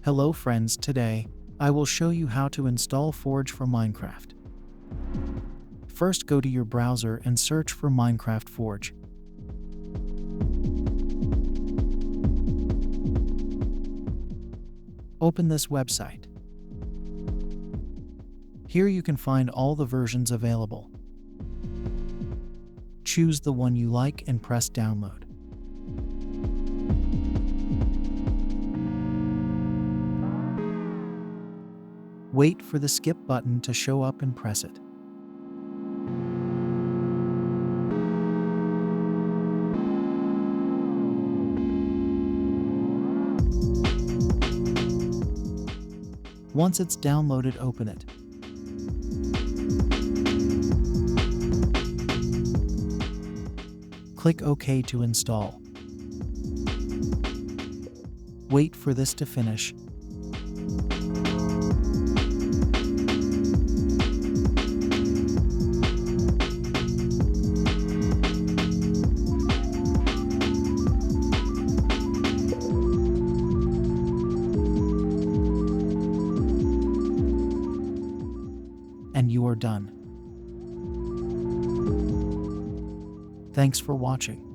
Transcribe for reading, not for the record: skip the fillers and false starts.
Hello friends, today I will show you how to install Forge for Minecraft. First, go to your browser and search for Minecraft Forge. Open this website. Here you can find all the versions available. Choose the one you like and press download. Wait for the skip button to show up and press it. Once it's downloaded, open it. Click OK to install. Wait for this to finish. And you are done. Thanks for watching.